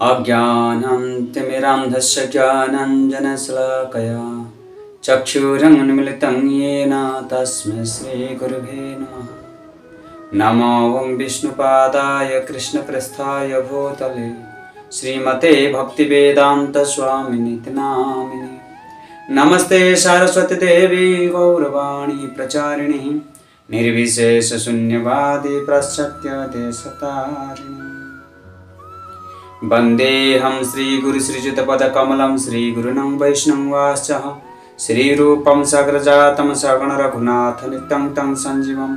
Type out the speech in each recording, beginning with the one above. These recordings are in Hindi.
अज्ञानं तिमिरान्धस्य ज्ञानाञ्जनशलाकया चक्षुरुन्मीलितं येन तस्मै श्रीगुरुवे नमः। नमो विष्णुपादाय कृष्णप्रेष्ठाय भूतले श्रीमते भक्तिवेदान्तस्वामिनिति नामिने। नमस्ते सरस्वती देवी गौरवाणी प्रचारिणी निर्विशेषशून्यवादी पाश्चात्यदेशतारिणी। वन्देऽहं श्रीगुरुश्रीयुतपदकमलं श्रीगुरूणं वैष्णवांश्च श्रीरूपं साग्रजातं सगुण रघुनाथनित्यं तं सञ्जीवं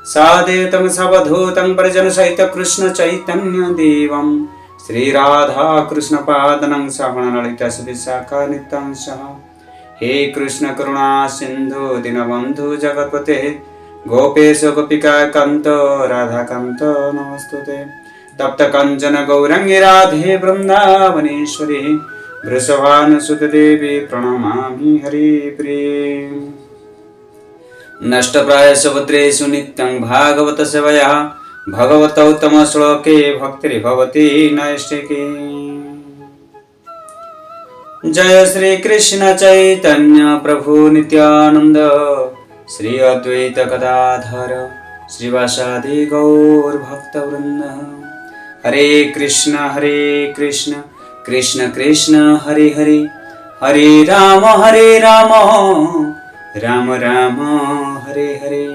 साद्वैतं सवधूतं परिजनसहितं कृष्णचैतन्यदेवं श्रीराधाकृष्णपादं सगुण ललिता विशाखान्वितं सह। हे कृष्ण करुणा सिन्धु दीनबन्धु जगत्पते गोपेश गोपिका कान्त राधाकान्त नमस्तुते। तप्त कंचन गौरंगी राधे वृंदावनेश्वरी वृषभानुसुते देवी प्रणमामि हरिप्रिये। नष्टप्राय सुभद्रेषु नित्यं भागवत सेवया भगवतौ तम श्लोके भक्तिर्भवति नैष्ठिकी। जय श्री कृष्ण चैतन्य प्रभु नित्यानंद श्री अद्वैत गदाधर श्रीवासादि गौर भक्तवृंद। हरे कृष्ण कृष्ण कृष्ण हरे हरे हरे राम राम राम हरे हरे।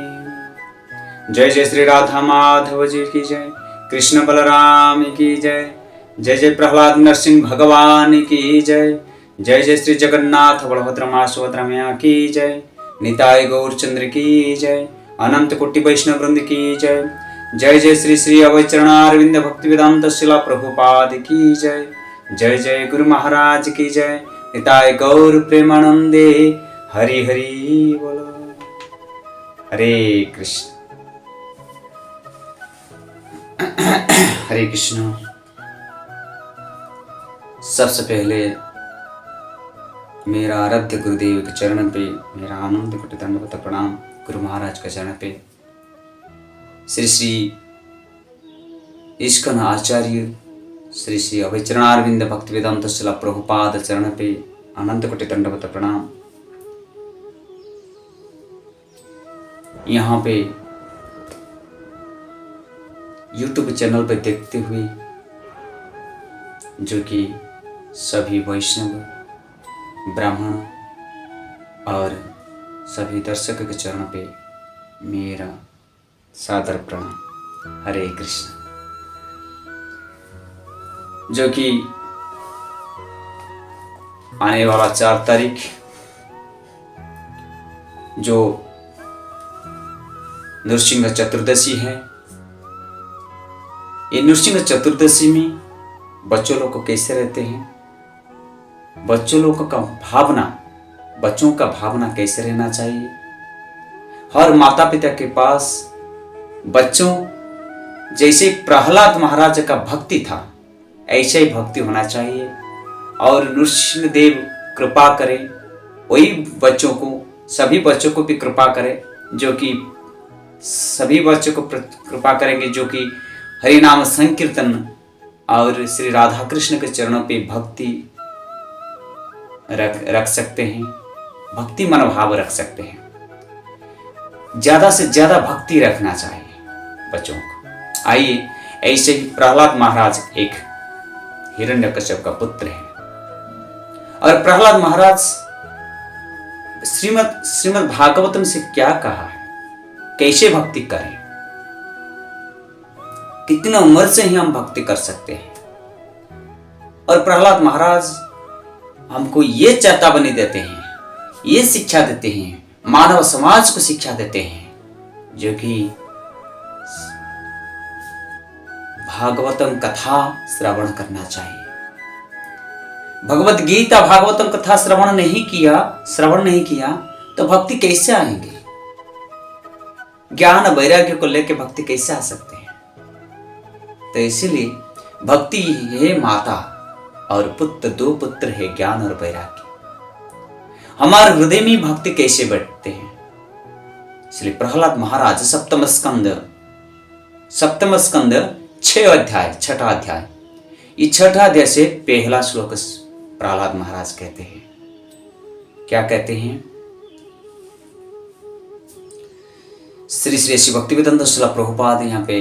जय जय श्री राधा माधव जी की जय, कृष्ण बलराम की जय, जय जय प्रहलाद नरसिंह भगवान की जय, जय जय श्री जगन्नाथ बलभद्र मां सुभद्रा मैया की जय, निताय गौरचंद्र की जय, अनंत कोटि वैष्णव वृंद की जय, जय जय श्री श्री अभय चरणारविंद भक्ति वेदांत शिला प्रभुपाद की जय, जय जय गुरु महाराज की जय, निताय गौर प्रेमानंदे हरि हरि बोलो। हरे कृष्ण हरे कृष्ण। सबसे पहले मेरा आराध्य गुरुदेव के चरण पे मेरा आनंद कोटि दंडवत प्रणाम। गुरु महाराज के चरण पे श्री श्री इस्कन आचार्य श्री श्री अभय चरणारविंद भक्ति वेदांत शिला प्रभुपाद चरण पे अनंत कोटि दंडवत प्रणाम। यहाँ पे YouTube चैनल पे देखते हुए जो कि सभी वैष्णव ब्राह्मण और सभी दर्शकों के चरण पे मेरा सादर प्रणाम। हरे कृष्ण। जो कि आने वाला 4 तारीख जो नृसिंह चतुर्दशी है, ये नृसिंह चतुर्दशी में बच्चों लोग को कैसे रहते हैं, बच्चों लोग का भावना, बच्चों का भावना कैसे रहना चाहिए। हर माता पिता के पास बच्चों जैसे प्रहलाद महाराज का भक्ति था ऐसे ही भक्ति होना चाहिए, और नृसिंह देव कृपा करे वही बच्चों को, सभी बच्चों को भी कृपा करे, जो कि सभी बच्चों को कृपा करेंगे जो कि हरि नाम संकीर्तन और श्री राधा कृष्ण के चरणों पे भक्ति रख सकते हैं, भक्ति मनोभाव रख सकते हैं। ज्यादा से ज्यादा भक्ति रखना चाहिए बच्चों को। आइए, ऐसे ही प्रहलाद महाराज एक हिरण्यकश्यप का पुत्र है, और प्रहलाद महाराज श्रीमद् भागवतम से क्या कहा है, कैसे भक्ति करें, कितनी उम्र से ही हम भक्ति कर सकते हैं। और प्रहलाद महाराज हमको ये चेतावनी देते हैं, ये शिक्षा देते हैं, मानव समाज को शिक्षा देते हैं, जो कि भागवतम कथा श्रवण करना चाहिए। भगवत गीता भागवतम कथा श्रवण नहीं किया तो भक्ति कैसे आएंगे, ज्ञान वैराग्य को लेकर भक्ति कैसे आ सकते हैं। तो इसीलिए भक्ति है माता और पुत्र, 2 पुत्र है ज्ञान और वैराग्य। हमारे हृदय में भक्ति कैसे बैठते हैं, इसलिए प्रहलाद महाराज सप्तम स्कंद सप्तम स्कंद 6 अध्याय, छठा अध्याय। ये छठा अध्याय से पहला श्लोक प्रहलाद महाराज कहते हैं। क्या कहते हैं? श्री श्री श्री भक्तिवेदांत श्रील प्रभुपाद यहाँ पे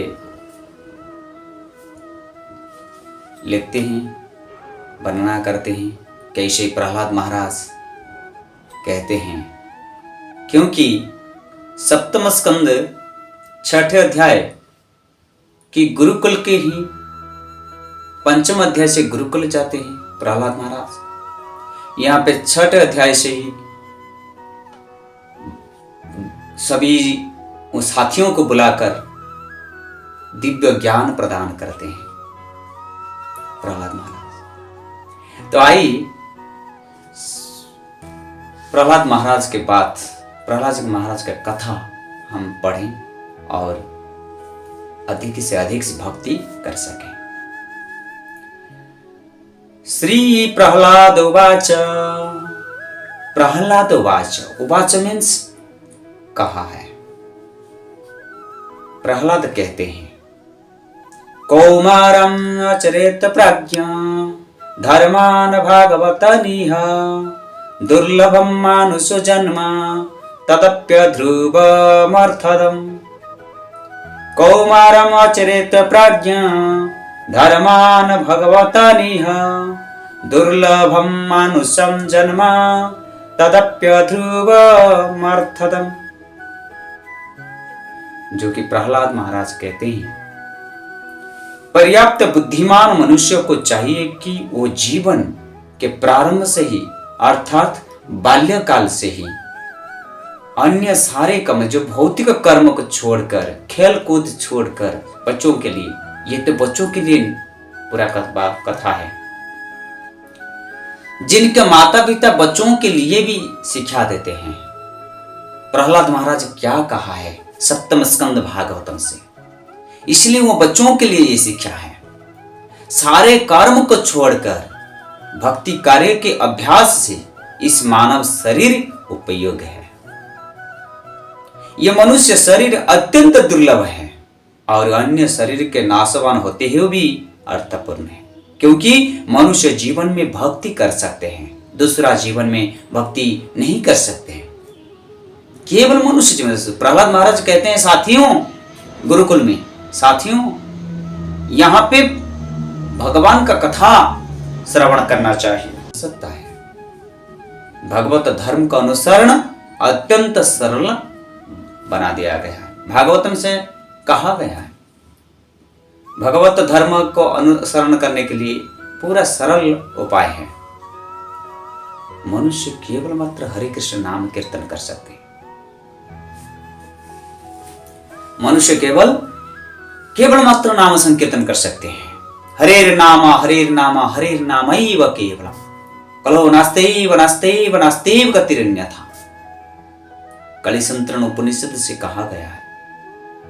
लिखते हैं, वर्णना करते हैं कैसे प्रहलाद महाराज कहते हैं। क्योंकि सप्तम स्कंद छठे अध्याय की गुरुकुल के ही पंचम अध्याय से गुरुकुल जाते हैं प्रहलाद महाराज। यहाँ पे छठे अध्याय से ही सभी उस साथियों को बुलाकर दिव्य ज्ञान प्रदान करते हैं प्रहलाद महाराज। तो आइए प्रहलाद महाराज के बाद प्रहलाद महाराज का कथा हम पढ़ें और अधिक से अधिक भक्ति कर सकें। श्री प्रहलाद उवाच। प्रहलाद उवाच, उवाच मीन्स कहा है। प्रहलाद कहते हैं, कौमारम अचरेत प्रज्ञा धर्मान भागवत निह दुर्लभम मानुष जन्म तदप्य ध्रुवमर्थदम्। कौमारम अचरेत प्रज्ञा धर्मान भगवत निह दुर्लभम मानुषम जन्म तदप्य ध्रुवमर्थदम्। जो कि प्रहलाद महाराज कहते हैं, पर्याप्त बुद्धिमान मनुष्य को चाहिए कि वो जीवन के प्रारंभ से ही अर्थात बाल्यकाल से ही अन्य सारे कर्म, जो भौतिक कर्म को छोड़कर, खेल कूद छोड़कर, बच्चों के लिए, ये तो बच्चों के लिए पूरा कथा है, जिनके माता पिता बच्चों के लिए भी शिक्षा देते हैं। प्रहलाद महाराज क्या कहा है सप्तम स्कंद भागवतम से, इसलिए वो बच्चों के लिए ये शिक्षा है। सारे कर्म को छोड़कर भक्ति कार्य के अभ्यास से इस मानव शरीर उपयोग है। यह मनुष्य शरीर अत्यंत दुर्लभ है और अन्य शरीर के नाशवान होते हुए भी अर्थपूर्ण है, क्योंकि मनुष्य जीवन में भक्ति कर सकते हैं, दूसरा जीवन में भक्ति नहीं कर सकते हैं। केवल मनुष्य जीवन से प्रहलाद महाराज कहते हैं, साथियों, गुरुकुल में साथियों, यहाँ पे भगवान का कथा श्रवण करना चाहिए सकता है। भगवत धर्म का अनुसरण अत्यंत सरल बना दिया गया है, भागवतम से कहा गया है। भगवत धर्म को अनुसरण करने के लिए पूरा सरल उपाय है। मनुष्य केवल मात्र हरे कृष्ण नाम कीर्तन कर सकते हैं। मनुष्य केवल मात्र नाम संकीर्तन कर सकते हैं। हरेर नाम हरेर केवलम कलो नास्तेव नास्तेव नास्तेव गतिरन्यथा। कलिसंतरण उपनिषद से कहा गया है,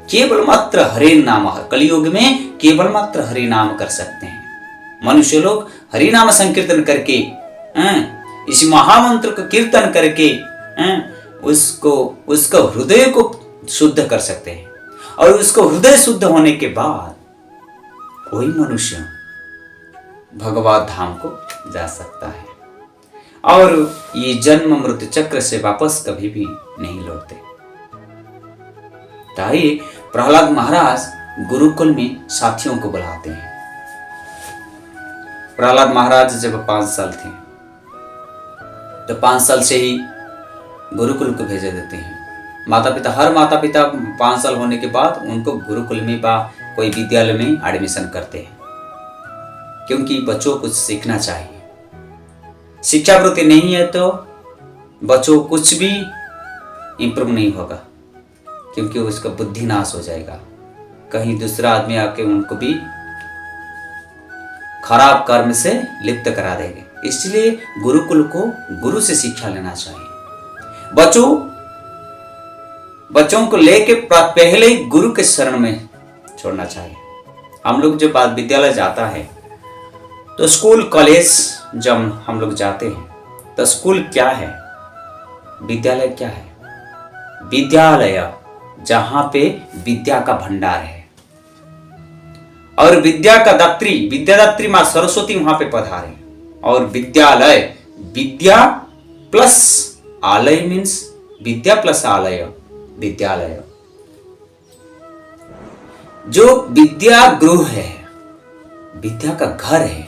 केवल मात्र हरे नाम, कलियुग में केवल मात्र हरि नाम कर सकते हैं। मनुष्य लोग हरि नाम संकीर्तन करके, इस महामंत्र को कीर्तन करके उसको हृदय को शुद्ध कर सकते हैं, और उसको हृदय शुद्ध होने के बाद कोई मनुष्य भगवत धाम को जा सकता है और ये जन्म मृत्यु चक्र से वापस कभी भी नहीं लौटते। ताई प्रहलाद महाराज गुरुकुल में साथियों को बुलाते हैं। प्रहलाद महाराज जब 5 साल थे तो 5 साल से ही गुरुकुल को भेज देते हैं। हर माता पिता 5 साल होने के बाद उनको गुरुकुल में बा कोई विद्यालय में एडमिशन करते हैं, क्योंकि बच्चों को कुछ सीखना चाहिए। शिक्षा वृत्ति नहीं है तो बच्चों को कुछ भी इंप्रूव नहीं होगा, क्योंकि उसका बुद्धि नाश हो जाएगा। कहीं दूसरा आदमी आके उनको भी खराब कर्म से लिप्त करा देंगे। इसलिए गुरुकुल को गुरु से शिक्षा लेना चाहिए। बच्चों को लेके पहले ही गुरु के शरण में छोड़ना चाहिए। हम लोग जब विद्यालय जाता है तो स्कूल कॉलेज जब हम लोग जाते हैं तो स्कूल क्या है, विद्यालय क्या है? विद्यालय जहां पे विद्या का भंडार है, और विद्या का दात्री, विद्यादात्री मां सरस्वती वहां पे पधारे। और विद्यालय, विद्या प्लस आलय मीन्स विद्या प्लस आलय, विद्यालय। जो विद्या गृह है, विद्या का घर है,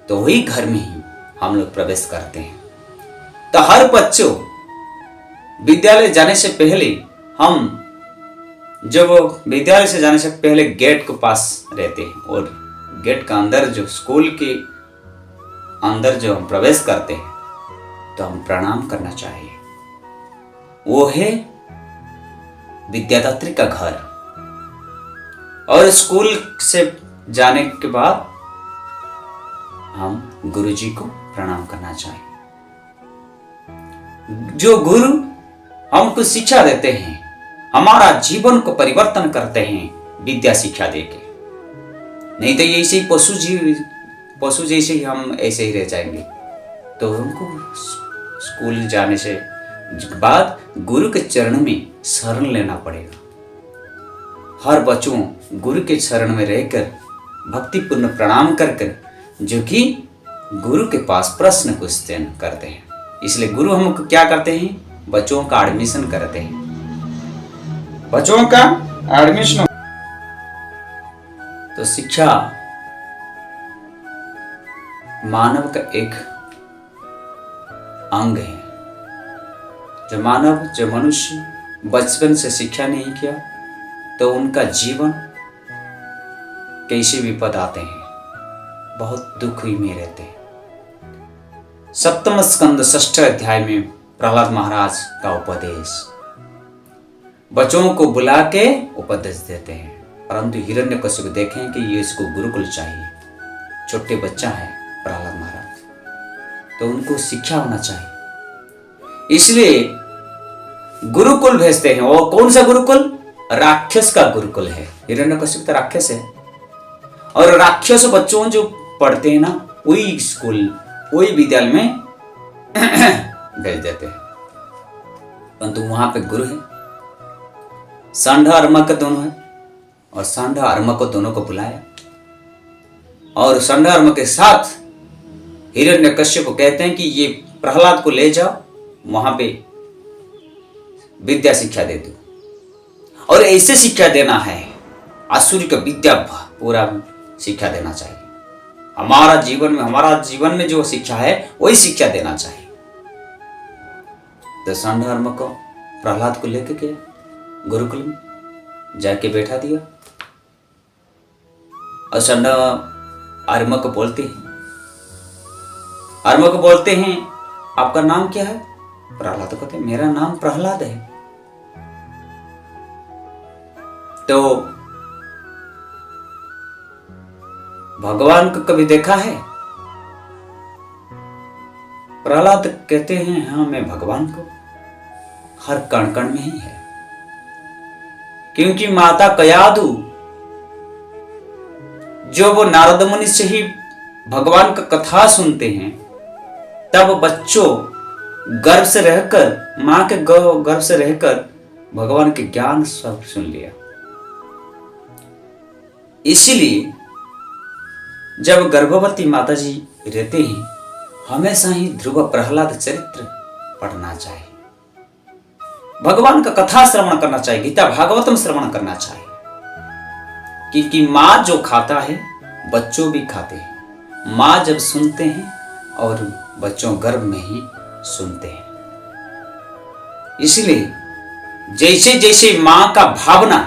तो वही घर में ही हम लोग प्रवेश करते हैं। तो हर बच्चों विद्यालय जाने से पहले, हम जब विद्यालय से जाने से पहले गेट के पास रहते हैं, और गेट का अंदर जो स्कूल के अंदर जो हम प्रवेश करते हैं, तो हम प्रणाम करना चाहिए। वो है विद्यादात्री का घर। और स्कूल से जाने के बाद हम गुरुजी को प्रणाम करना चाहिए। जो गुरु हमको शिक्षा देते हैं, हमारा जीवन को परिवर्तन करते हैं विद्या शिक्षा देके। नहीं तो ऐसे ही पशु जैसे ही हम ऐसे ही रह जाएंगे। तो हमको स्कूल जाने से बाद गुरु के चरण में शरण लेना पड़ेगा। हर बच्चों गुरु के शरण में रहकर भक्तिपूर्ण प्रणाम कर कर, जो कि गुरु के पास प्रश्न क्वेश्चन करते हैं। इसलिए गुरु हमको क्या करते हैं, बच्चों का एडमिशन करते हैं, बच्चों का एडमिशन। तो शिक्षा मानव का एक अंग है। जो मनुष्य बचपन से शिक्षा नहीं किया, तो उनका जीवन कैसे विपद आते हैं, बहुत दुख ही में रहते हैं। सप्तम स्कंद 6 अध्याय में प्रहलाद महाराज का उपदेश, बच्चों को बुला के उपदेश देते हैं। परंतु हिरण्यकश्यप देखें कि ये इसको गुरुकुल चाहिए, छोटे बच्चा है प्रहलाद महाराज, तो उनको शिक्षा होना चाहिए। इसलिए गुरुकुल भेजते हैं। और कौन सा गुरुकुल? राक्षस का गुरुकुल है। हिरण्यकश्यप तो राक्षस है, और राक्षस बच्चों जो पढ़ते हैं ना, वही स्कूल, वही विद्यालय में भेज देते हैं। परंतु वहां पे गुरु है, सांड अर्मक दोनों है, और सांड अर्मक दोनों को बुलाया, और सांड अर्मक के साथ हिरण्यकश्यप को कहते हैं कि ये प्रहलाद को ले जाओ, वहां पे विद्या शिक्षा दे दो। और ऐसे शिक्षा देना है, आसुरी का विद्या पूरा शिक्षा देना चाहिए। हमारा जीवन में जो शिक्षा है वही शिक्षा देना चाहिए। तो सांड अर्मक को प्रहलाद को लेके गया गुरुकुल में, जाके बैठा दिया। और सांड अर्मक बोलते हैं आपका नाम क्या है? प्रहलाद कहते हैं मेरा नाम प्रहलाद है। तो भगवान को कभी देखा है? प्रहलाद कहते हैं हाँ, मैं भगवान को हर कण कण में ही है। क्योंकि माता कयादु, जो वो नारद मुनि से ही भगवान का कथा सुनते हैं, तब बच्चों गर्भ से रहकर, मां के गर्भ से रहकर भगवान के ज्ञान सब सुन लिया। इसलिए जब गर्भवती माता जी रहते हैं, हमेशा ही ध्रुव प्रहलाद चरित्र पढ़ना चाहिए, भगवान का कथा श्रवण करना चाहिए, गीता भागवतम श्रवण करना चाहिए। क्योंकि माँ जो खाता है बच्चों भी खाते हैं। माँ जब सुनते हैं और बच्चों गर्भ में ही सुनते हैं। इसलिए जैसे जैसे माँ का भावना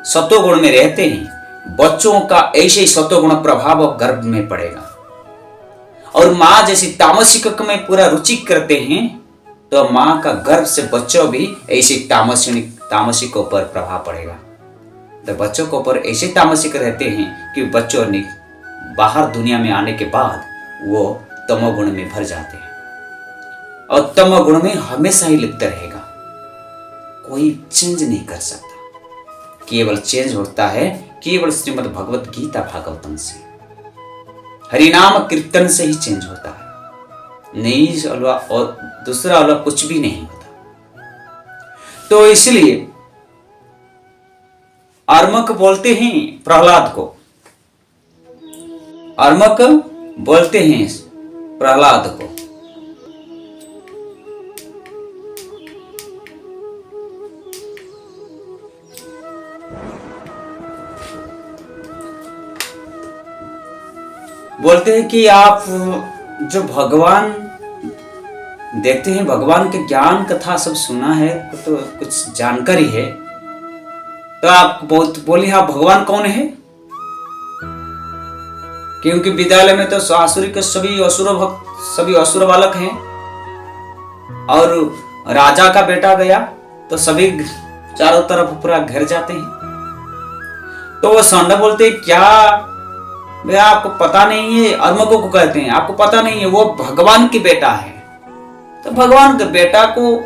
सतोगुण में रहते हैं, बच्चों का ऐसे ही सतोगुण प्रभाव गर्भ में पड़ेगा। और माँ जैसे तामसिक में पूरा रुचि करते हैं, तो माँ का गर्भ से बच्चों भी ऐसे तामसिक पर प्रभाव पड़ेगा। तो बच्चों के ऊपर ऐसे तामसिक रहते हैं कि बच्चों ने बाहर दुनिया में आने के बाद वो तमोगुण में भर जाते हैं, और तमोगुण में हमेशा ही लिप्त रहेगा, कोई चेंज नहीं कर सकता। केवल चेंज होता है केवल श्रीमद् भगवत गीता भागवतम से, हरिनाम कीर्तन से ही चेंज होता है, नहीं अलावा और दूसरा अलावा कुछ भी नहीं होता। तो इसलिए अर्मक बोलते हैं प्रहलाद को, अर्मक बोलते हैं प्रहलाद को। बोलते हैं कि आप जो भगवान देखते हैं, भगवान के ज्ञान कथा सब सुना है, तो कुछ जानकारी है, तो आप बोले आप भगवान कौन है? क्योंकि विद्यालय में तो आसुरी के सभी असुर भक्त, सभी असुर बालक हैं, और राजा का बेटा गया तो सभी चारों तरफ पूरा घर जाते हैं। तो वो सांडा बोलते क्या भैया आपको पता नहीं है? अर्मकों को कहते हैं आपको पता नहीं है, वो भगवान की बेटा है। तो भगवान के बेटा को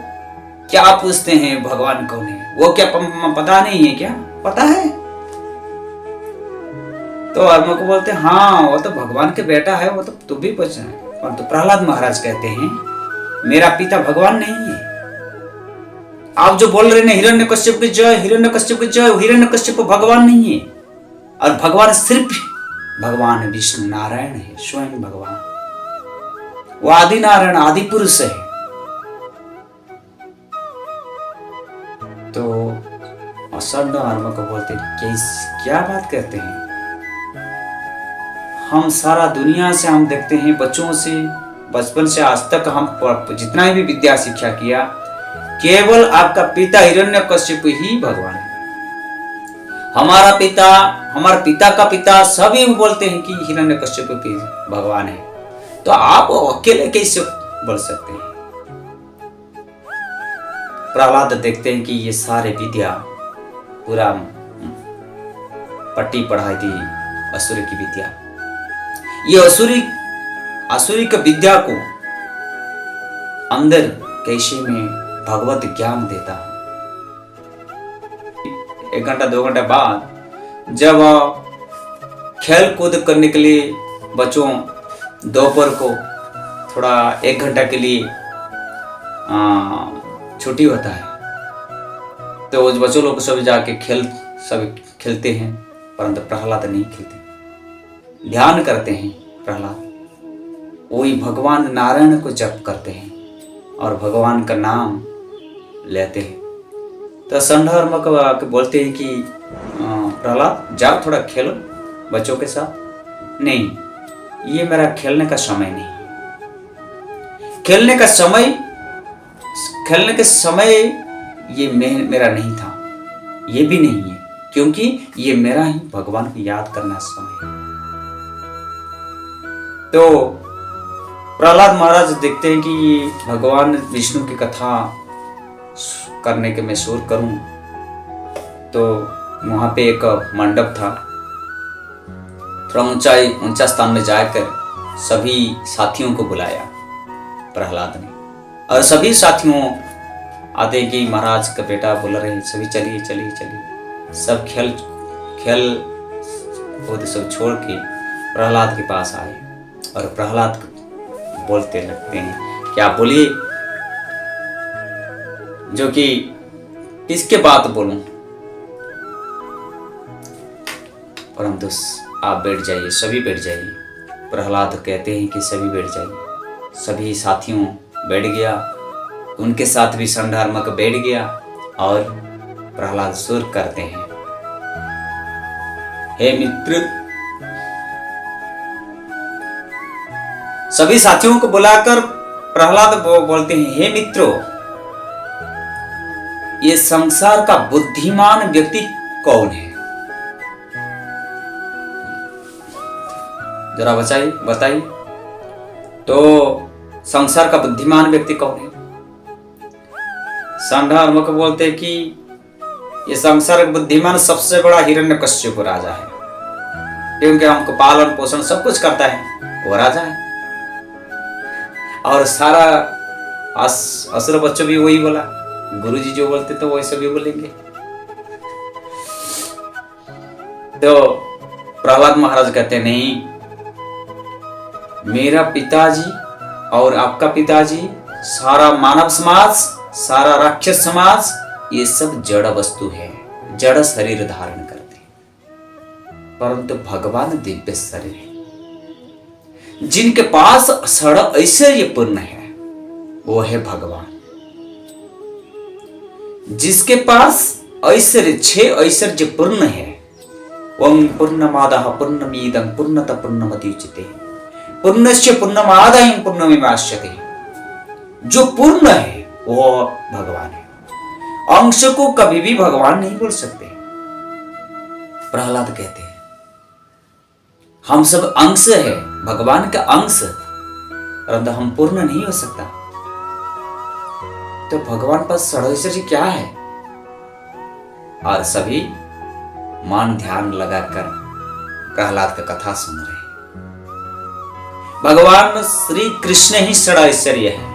क्या पूछते हैं भगवान कौन है? वो क्या पता नहीं है क्या? पता है। तो अर्मक बोलते हैं हाँ वो तो भगवान के बेटा है, वो तो तू भी पूछ रहे हैं। परंतु प्रहलाद महाराज कहते हैं मेरा पिता भगवान नहीं है। आप जो बोल रहे हैं हिरण्यकश्यप की जय, हिरण्यकश्यप की जय, हिरण्यकश्यप भगवान नहीं है, और भगवान सिर्फ भगवान विष्णु नारायण है, स्वयं भगवान, वो आदि नारायण आदि पुरुष है। तो असंड अर्म को बोलते क्या बात कहते हैं? हम सारा दुनिया से हम देखते हैं, बच्चों से बचपन से आज तक हम जितना भी विद्या शिक्षा किया, केवल आपका पिता हिरण्यकश्यप ही भगवान है। हमारा पिता, हमारे पिता का पिता सभी बोलते हैं कि हिरण्यकश्यप की भगवान है, तो आप अकेले कैसे बोल सकते हैं? प्रहलाद देखते हैं कि ये सारे विद्या पूरा पट्टी पढ़ाई थी असुरी की विद्या, ये असुरी का विद्या को अंदर कैसे में भगवत ज्ञान देता है। 1 घंटा 2 घंटा बाद जब खेल कूद करने के लिए बच्चों दोपहर को थोड़ा 1 घंटा के लिए छुट्टी होता है, तो उस बच्चों लोग सब जाके सब खेलते हैं, परंतु प्रहलाद नहीं खेलते, ध्यान करते हैं। प्रहलाद वही भगवान नारायण को जप करते हैं और भगवान का नाम लेते हैं। तो संडर्म को बोलते हैं कि प्रहलाद जाओ थोड़ा खेलो बच्चों के साथ। नहीं, ये मेरा खेलने का समय नहीं, खेलने के समय ये मेरा नहीं था, ये भी नहीं है, क्योंकि ये मेरा ही भगवान को याद करना समय है। तो प्रहलाद महाराज देखते हैं कि भगवान विष्णु की कथा करने के मैं शुरू करूं, तो वहां पे एक मंडप था, थोड़ा ऊंचा स्थान में जाकर सभी साथियों को बुलाया प्रहलाद ने, और सभी साथियों आते कि महाराज का बेटा बोल रहे हैं, सभी चलिए चलिए चलिए, सब खेल कूद सब छोड़ के प्रहलाद के पास आए और प्रहलाद बोलते लगते हैं क्या बोलिए, जो कि किसके बात बोलूं, परंतु आप बैठ जाइए, सभी बैठ जाइए। प्रहलाद कहते हैं कि सभी बैठ जाइए। सभी साथियों बैठ गया, उनके साथ भी संडार्मक बैठ गया और प्रहलाद सुर करते हैं, हे मित्र। सभी साथियों को बुलाकर प्रहलाद बोलते हैं, हे मित्रों, ये संसार का बुद्धिमान व्यक्ति कौन है? जरा बताइए तो संसार का बुद्धिमान व्यक्ति कौन है? संडार्मक बोलते हैं कि ये संसार का बुद्धिमान सबसे बड़ा हिरण्यकश्यप राजा है, क्योंकि हमको पालन पोषण सब कुछ करता है, वो राजा है। और सारा असुर बच्चों भी वही बोला, गुरुजी जो बोलते तो वैसे भी बोलेंगे। तो प्रहलाद महाराज कहते नहीं, मेरा पिताजी और आपका पिताजी, सारा मानव समाज, सारा राक्षस समाज, ये सब जड़ वस्तु है, जड़ शरीर धारण कर। परंतु भगवान दिव्य शरीर है। जिनके पास षड ऐश्वर्य पूर्ण है वो है भगवान। जिसके पास ऐश्वर्य 6 ऐश्वर्य पूर्ण है, ओम पूर्णमादः पूर्णमिदं पूर्णतः पूर्णमुदच्यते पूर्णस्य पूर्णमादाय पूर्णमेवाश्यते। जो पूर्ण है वो भगवान है। अंश को कभी भी भगवान नहीं बोल सकते। प्रहलाद कहते हैं हम सब अंश है, भगवान का अंश, परंतु हम पूर्ण नहीं हो सकता। तो भगवान पास षड्ऐश्वर्य क्या है? और सभी मान ध्यान लगाकर प्रहलाद का कथा सुन रहे हैं। भगवान श्री कृष्ण ही षड्ऐश्वर्य है।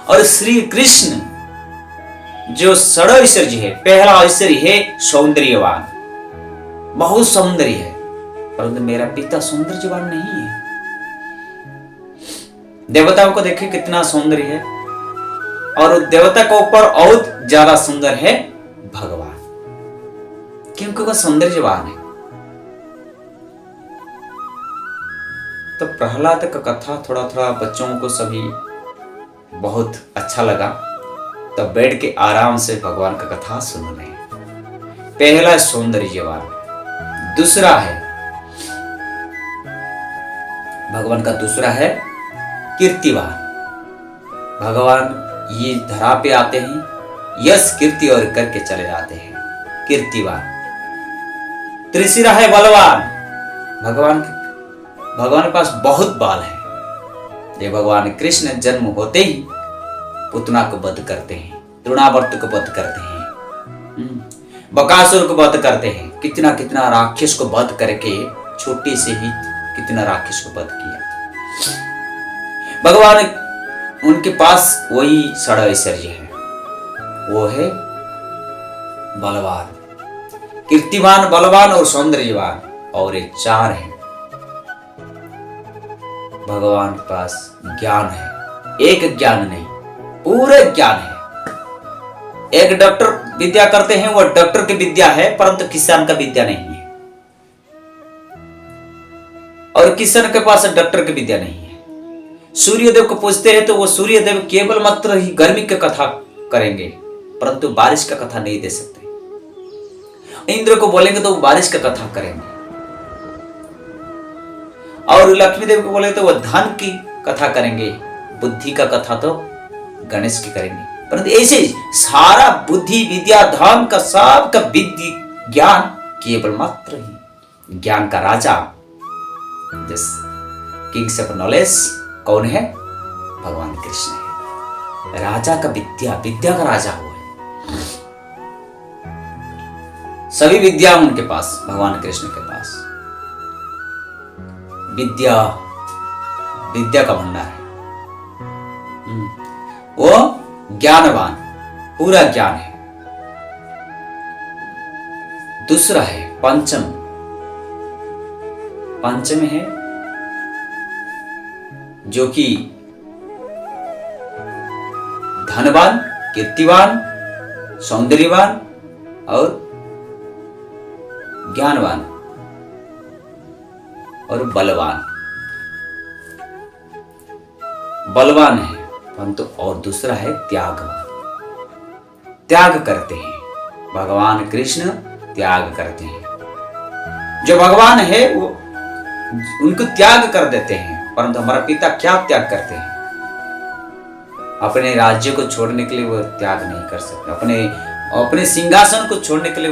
और श्री कृष्ण जो षड्ऐश्वर्य है, पहला ऐश्वर्य है सौंदर्यवान, बहुत सौंदर्य है, परंतु मेरा पिता सौंदर्यवान नहीं है। देवताओं को देखे कितना सौंदर्य है, और देवता के ऊपर और ज्यादा सुंदर है भगवान, क्योंकि वह सौंदर्यवान है। तो प्रहलाद का कथा थोड़ा थोड़ा बच्चों को सभी बहुत अच्छा लगा। तब बैठ के आराम से भगवान का कथा सुन रहे हैं। पहला सौंदर्यवान, दूसरा है भगवान का दूसरा है कीर्तिवान। भगवान ये धरा पे आते हैं, यश कीर्ति और करके चले जाते हैं, कीर्तिवान। तीसरा है बलवान। भगवान के पास बहुत बाल है। ये भगवान कृष्ण जन्म होते ही पुतना को वध करते हैं, तृणावर्त को वध करते हैं, बकासुर को वध करते हैं। कितना कितना राक्षस को वध करके छोटे से ही कितना राक्षस को वध किया। भगवान उनके पास वही षड्ऐश्वर्य है, वो है बलवान, कीर्तिवान, बलवान और सौंदर्यवान, और ये 4 है। भगवान के पास ज्ञान है, एक ज्ञान नहीं, पूरे ज्ञान है। एक डॉक्टर विद्या करते हैं, वो डॉक्टर की विद्या है, परंतु किसान का विद्या नहीं है। और किसान के पास डॉक्टर की विद्या नहीं है। सूर्यदेव को पूछते हैं तो वो सूर्यदेव केवल मात्र ही गर्मी की कथा करेंगे, परंतु बारिश का कथा नहीं दे सकते। इंद्र को बोलेंगे तो वो बारिश का कथा करेंगे, और लक्ष्मी देव को बोले तो वो धन की कथा करेंगे, बुद्धि का कथा तो गणेश की करेंगे। परंतु ऐसे सारा बुद्धि विद्या धन का सब का विद्या ज्ञान केवल मात्र ही ज्ञान का राजा, जिस किंग्स ऑफ नॉलेज कौन है? भगवान कृष्ण है। राजा का विद्या का राजा हुआ है। सभी विद्या उनके पास, भगवान कृष्ण के पास विद्या का भंडार है। वो ज्ञानवान, पूरा ज्ञान है। दूसरा है पंचम है जो कि धनवान, कीर्तिवान, सौंदर्यवान और ज्ञानवान और बलवान है, परंतु और दूसरा है त्यागवान। त्याग करते हैं, भगवान कृष्ण त्याग करते हैं। जो भगवान है वो उनको त्याग कर देते हैं, परंतु हमारा पिता क्या त्याग करते हैं? अपने राज्य को छोड़ने के लिए वो त्याग नहीं कर सकते। अपने सिंहासन को छोड़ने के लिए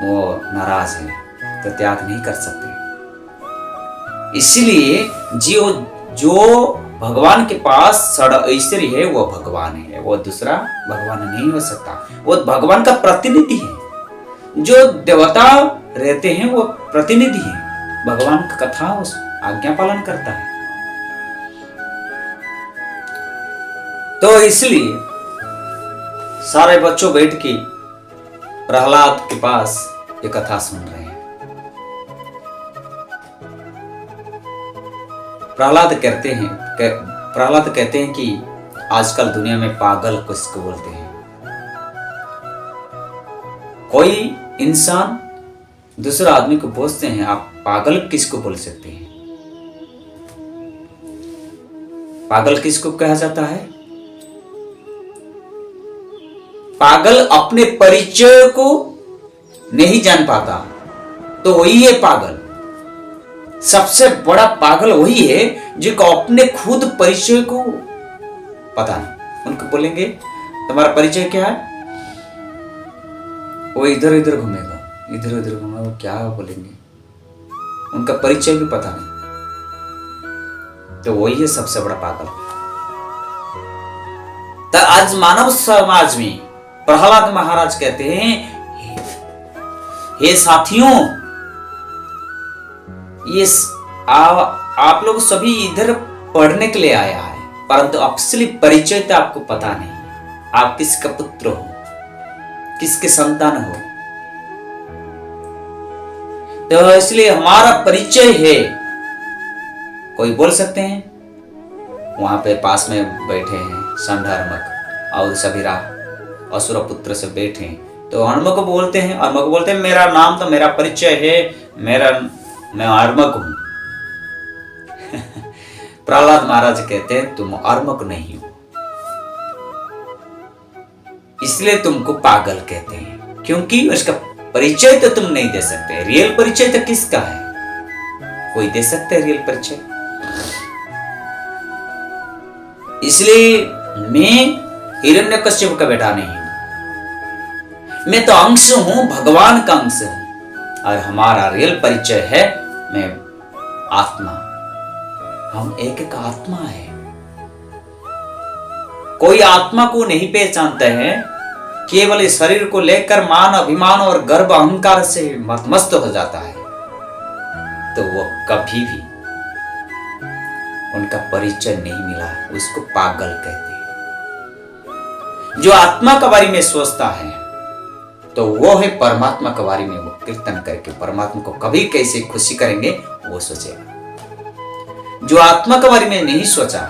वो नाराज है, तो त्याग नहीं कर सकते। इसीलिए जो भगवान के पास षड्ऐश्वर्य है वो भगवान है, वो दूसरा भगवान नहीं हो सकता। वो भगवान का प्रतिनिधि है। जो देवता रहते हैं वो प्रतिनिधि है, भगवान का कथा उस आज्ञा पालन करता है। तो इसलिए सारे बच्चों बैठ के प्रहलाद के पास ये कथा सुन रहे हैं। प्रहलाद कहते हैं कि आजकल दुनिया में पागल किसको बोलते हैं? कोई इंसान दूसरा आदमी को पूछते हैं आप पागल किसको बोल सकते हैं? पागल किसको कहा जाता है? पागल अपने परिचय को नहीं जान पाता तो वही है पागल। सबसे बड़ा पागल वही है जिनको अपने खुद परिचय को पता नहीं। उनको बोलेंगे तुम्हारा परिचय क्या है, वो इधर इधर घूमेगा, इधर उधर घूमेगा, क्या बोलेंगे, उनका परिचय भी पता नहीं। तो वही है सबसे बड़ा पागल। तो आज मानव समाज में प्रहलाद महाराज कहते हैं, हे साथियों, ये आप लोग सभी इधर पढ़ने के लिए आया है, परंतु असली परिचय तो आपको पता नहीं है। आप किसका पुत्र हो, किसके संतान हो। तो इसलिए हमारा परिचय है। कोई बोल सकते हैं, वहां पे पास में बैठे हैं संढार्मक और सभी असुर पुत्र से बैठे हैं, तो अर्मक बोलते हैं, अर्मक बोलते हैं मेरा नाम तो मेरा परिचय है, मैं अर्मक हूं। प्रहलाद महाराज कहते हैं तुम अर्मक नहीं हो, इसलिए तुमको पागल कहते हैं, क्योंकि उसका परिचय तो तुम नहीं दे सकते। रियल परिचय तो किसका है? कोई दे सकता है रियल परिचय? इसलिए मैं हिरण्यकश्यप का बेटा नहीं हूं, मैं तो अंश हूं, भगवान का अंश हूं, और हमारा रियल परिचय है मैं आत्मा। हम एक एक आत्मा है। कोई आत्मा को नहीं पहचानता है, केवल इस शरीर को लेकर मान अभिमान और गर्व अहंकार से मस्त हो जाता है, तो वो कभी भी उनका परिचय नहीं मिला, उसको पागल कहते हैं। जो आत्मा के बारे में सोचता है तो वो है परमात्मा के बारे में, वो कीर्तन करके परमात्मा को कभी कैसे खुशी करेंगे वो सोचेगा। जो आत्मा के बारे में नहीं सोचा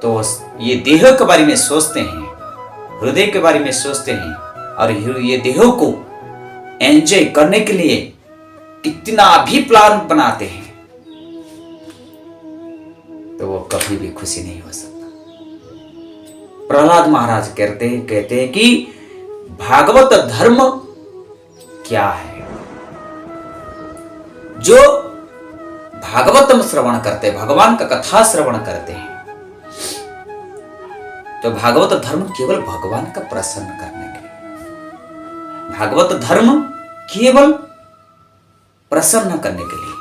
तो ये देह के बारे में सोचते हैं, हृदय के बारे में सोचते हैं, और ये देह को एंजॉय करने के लिए कितना भी प्लान बनाते हैं, तो वो कभी भी खुशी नहीं हो सकता। प्रहलाद महाराज कहते हैं कि भागवत धर्म क्या है? जो भागवतम श्रवण करते हैं, भगवान का कथा श्रवण करते हैं, तो भागवत धर्म केवल भगवान का प्रसन्न करने के लिए, भागवत धर्म केवल प्रसन्न करने के लिए,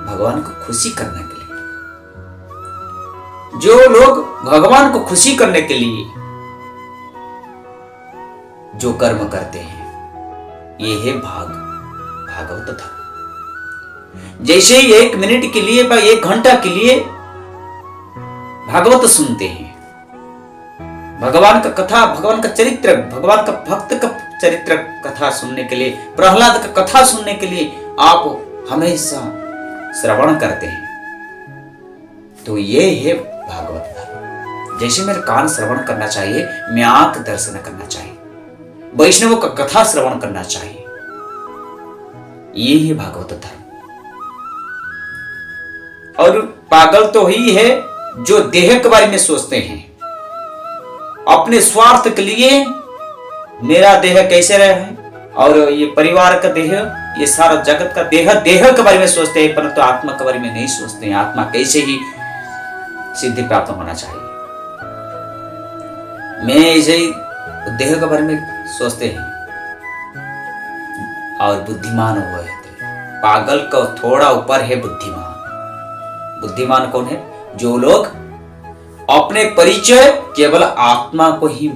भगवान को खुशी करने के लिए। जो लोग भगवान को खुशी करने के लिए जो कर्म करते हैं, ये है भागवत धर्म। जैसे 1 मिनट के लिए या 1 घंटा के लिए भागवत सुनते हैं, भगवान का कथा, भगवान का चरित्र, भगवान का भक्त का चरित्र कथा सुनने के लिए, प्रहलाद का कथा सुनने के लिए आप हमेशा श्रवण करते हैं, तो ये है भागवत धर्म। जैसे मेरे कान श्रवण करना चाहिए, मैं आंख दर्शन करना चाहिए, वैष्णवों का कथा श्रवण करना चाहिए, ये है भागवत धर्म। और पागल तो ही है जो देह के बारे में सोचते हैं, अपने स्वार्थ के लिए, मेरा देह कैसे रहे, और ये परिवार का देह, ये सारा जगत का देह के बारे में सोचते हैं, परंतु आत्मा के बारे में नहीं सोचते हैं। आत्मा कैसे ही सिद्धि प्राप्त होना चाहिए, मैं ऐसे ही देह के बारे में सोचते हैं, और बुद्धिमान हुए थे। पागल का थोड़ा ऊपर है बुद्धिमान। बुद्धिमान कौन है? जो लोग अपने परिचय केवल आत्मा को ही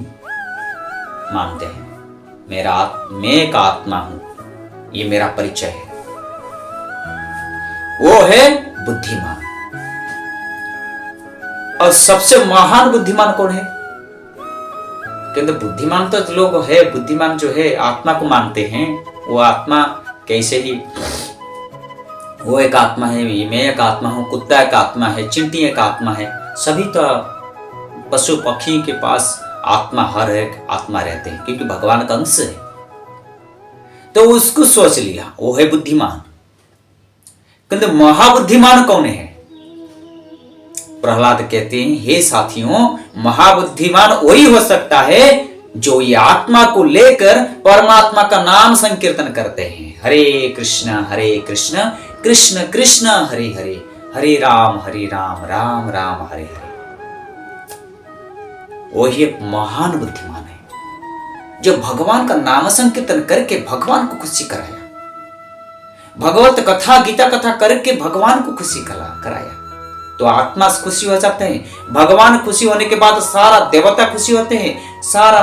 मानते हैं, मैं एक आत्मा हूं, ये मेरा परिचय है, वो है बुद्धिमान। और सबसे महान बुद्धिमान कौन है? किंतु बुद्धिमान तो लोग है, बुद्धिमान जो है आत्मा को मानते हैं, वो आत्मा कैसे ही, वो एक आत्मा है, मैं एक आत्मा हूं, कुत्ता एक आत्मा है, चिंटी एक आत्मा है, सभी तो पशु पक्षी के पास आत्मा, हर एक आत्मा रहते हैं, क्योंकि भगवान का अंश है। तो उसको सोच लिया, वो है बुद्धिमान। किंतु महाबुद्धिमान कौन है? प्रहलाद कहते हैं, हे साथियों, महाबुद्धिमान वही हो सकता है जो ये आत्मा को लेकर परमात्मा का नाम संकीर्तन करते हैं। हरे कृष्ण कृष्ण कृष्ण हरे हरे, हरे राम राम राम हरे हरे। वही एक महान बुद्धिमान है जो भगवान का नाम संकीर्तन करके भगवान को खुशी कराया, भगवत कथा गीता कथा करके भगवान को खुशी कराया। तो आत्मा से खुशी हो जाते हैं, भगवान खुशी होने के बाद सारा देवता खुशी होते हैं, सारा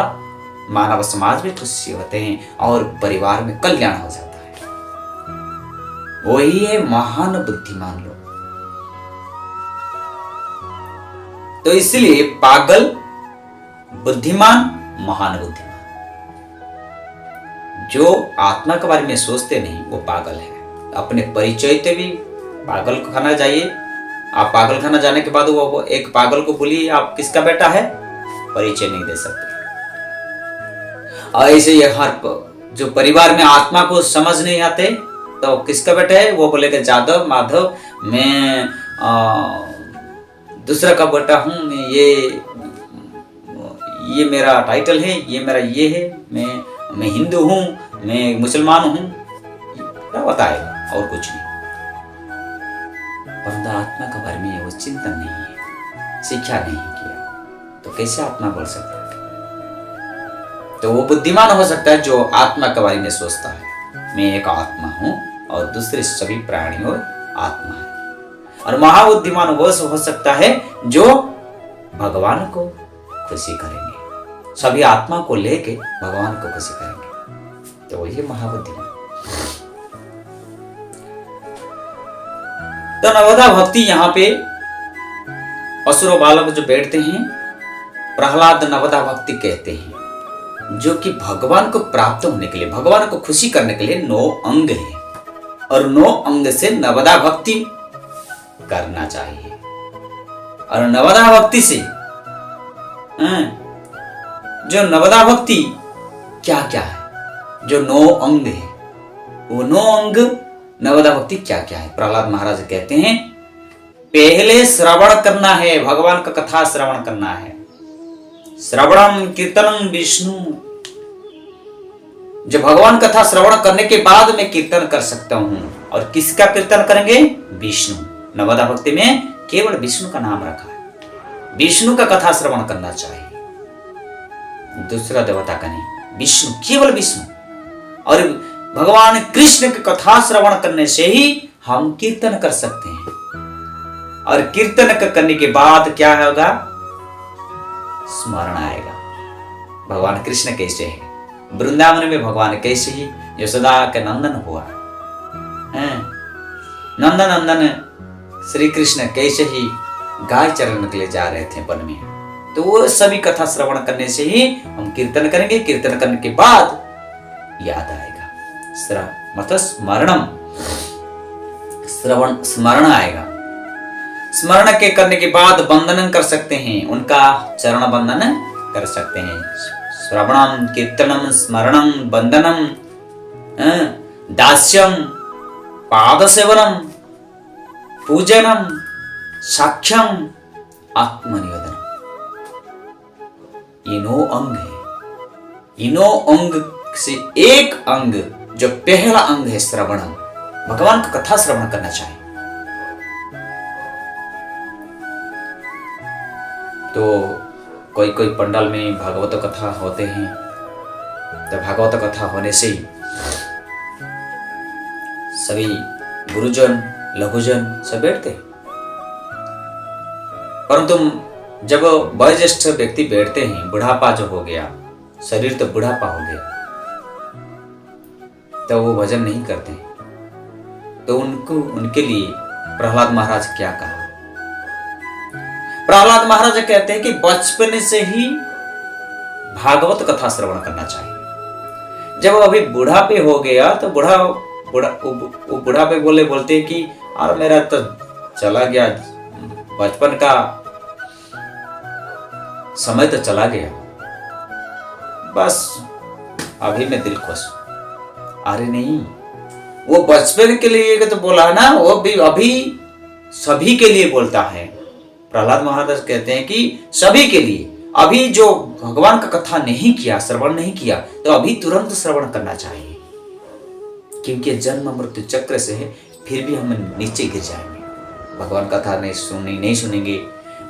मानव समाज भी खुशी होते हैं और परिवार में कल्याण हो जाता है। वही है महान बुद्धिमान लोग। तो इसलिए पागल बुद्धिमान, महान बुद्धिमान। जो आत्मा के बारे में सोचते नहीं वो पागल है। अपने परिचय से भी पागल को खाना चाहिए। आप पागल खाना जाने के बाद वो एक पागल को बोलिए आप किसका बेटा है, परिचय नहीं दे सकते। और ऐसे ये हर जो परिवार में आत्मा को समझ नहीं आते तो किसका बेटा है, वो बोलेगा जादव माधव, मैं दूसरा का बेटा हूं, मैं ये मेरा टाइटल है, ये मेरा ये है, मैं हिंदू हूं, मैं मुसलमान हूं, क्या बताएगा और कुछ नहीं। परंतु आत्मा के बारे में वो चिंतन नहीं है, शिक्षा नहीं किया, तो कैसे आत्मा बोल सकता है? तो वो बुद्धिमान हो सकता है जो आत्मा के बारे में सोचता है, मैं एक आत्मा हूं और दूसरे सभी प्राणियों आत्मा है। और महाबुद्धिमान वो हो सकता है जो भगवान को खुशी करेंगे, सभी आत्मा को लेके भगवान को खुशी करेंगे, तो वही महाबुद्धिमान। तो नवदा भक्ति यहाँ पे असुर बालक जो बैठते हैं, प्रहलाद नवदा भक्ति कहते हैं, जो कि भगवान को प्राप्त होने के लिए, भगवान को खुशी करने के लिए 9 अंग है और 9 अंग से नवदा भक्ति करना चाहिए। और नवदा भक्ति से जो नवदा भक्ति क्या क्या है, जो 9 अंग है, वो 9 अंग नवदा भक्ति क्या क्या है? प्रहलाद महाराज कहते हैं, पहले श्रवण करना है, भगवान का कथा श्रवण करना है। श्रवणम कीर्तनम विष्णु, जो भगवान कथा श्रवण करने के बाद मैं कीर्तन कर सकता हूं। और किसका कीर्तन करेंगे? विष्णु। नवदा भक्ति में केवल विष्णु का नाम रखा है, विष्णु का कथा श्रवण करना चाहिए, दूसरा देवता का नहीं, विष्णु, केवल विष्णु। और भगवान कृष्ण की कथा श्रवण करने से ही हम कीर्तन कर सकते हैं। और कीर्तन करने के बाद क्या होगा? स्मरण आएगा, भगवान कृष्ण कैसे है, वृंदावन में भगवान कैसे ही यशोदा के नंदन हुआ है, नंदन नंदन श्री कृष्ण कैसे ही गाय चरने के लिए जा रहे थे वन में। तो वो सभी कथा श्रवण करने से ही हम कीर्तन करेंगे। कीर्तन करने के बाद याद आएगा, मतलब स्मरणम, श्रवण स्मरण आएगा। स्मरण के करने के बाद वंदन कर सकते हैं, उनका चरण वंदन कर सकते हैं। श्रवणम कीर्तनम स्मरणम वंदनम दास्यम पाद सेवनम पूजनम साक्ष्यम आत्मनिवेदनम, ये 9 अंग है। ये 9 अंग से एक अंग, जो पहला अंग है श्रवणम, भगवान का कथा श्रवण करना चाहिए। तो कोई कोई पंडाल में भागवत कथा होते हैं, तो भागवत कथा होने से ही सभी गुरुजन लघुजन सब बैठते हैं। परंतु जब वयोज्येष्ठ व्यक्ति बैठते हैं, बुढ़ापा जो हो गया, शरीर तो बुढ़ापा हो गया, तो वो भजन नहीं करते। तो उनके लिए प्रहलाद महाराज क्या कहा? प्रहलाद महाराज कहते हैं कि बचपन से ही भागवत कथा श्रवण करना चाहिए। जब अभी बुढ़ापे हो गया तो बुढ़ापे बोलते कि और मेरा तो चला गया, बचपन का समय तो चला गया, बस अभी मैं दिल खुश, अरे नहीं, वो बचपन के लिए तो बोला ना, वो भी अभी सभी के लिए बोलता है। प्रहलाद महाराज कहते हैं कि सभी के लिए, अभी जो भगवान का कथा नहीं किया, श्रवण नहीं किया, तो अभी तुरंत श्रवण करना चाहिए, क्योंकि जन्म मृत्यु चक्र से है, फिर भी हम नीचे गिर जाएंगे। भगवान कथा नहीं सुनेंगे,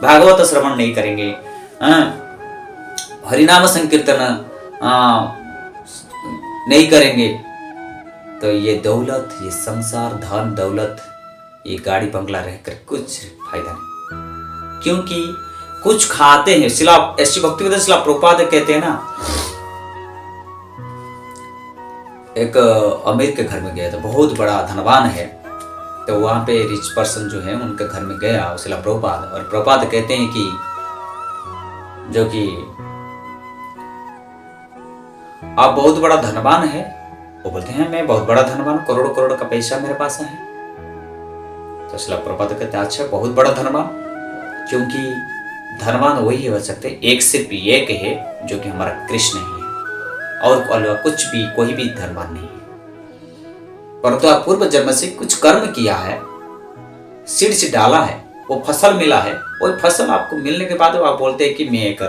भागवत श्रवण नहीं करेंगे, हरिनाम संकीर्तन नहीं करेंगे, तो ये दौलत, ये संसार, धन दौलत, ये गाड़ी बंगला रहकर कुछ फायदा नहीं। क्योंकि कुछ खाते हैं। शिला ऐसी भक्तिवेदांत शिला प्रभुपाद कहते हैं ना, एक अमीर के घर में गया था, बहुत बड़ा धनवान है, तो वहां पे रिच पर्सन जो है उनके घर में गया शिला प्रभुपाद, और प्रभुपाद कहते हैं कि जो कि आप बहुत बड़ा धनवान है। वो बोलते हैं मैं बहुत बड़ा धनवान, करोड़ करोड़ का पैसा मेरे पास है। तो शिला प्रभुपाद कहते हैं अच्छा, बहुत बड़ा धनवान, क्योंकि धनवान वही हो सकते, एक सिर्फ एक है जो कि हमारा कृष्ण ही है, और कुछ भी कोई भी धनवान नहीं है। परंतु आप पूर्व जन्म से कुछ कर्म किया है, सीड से डाला है, वो फसल मिला है, वो फसल आपको मिलने के बाद आप बोलते हैं कि मैं एक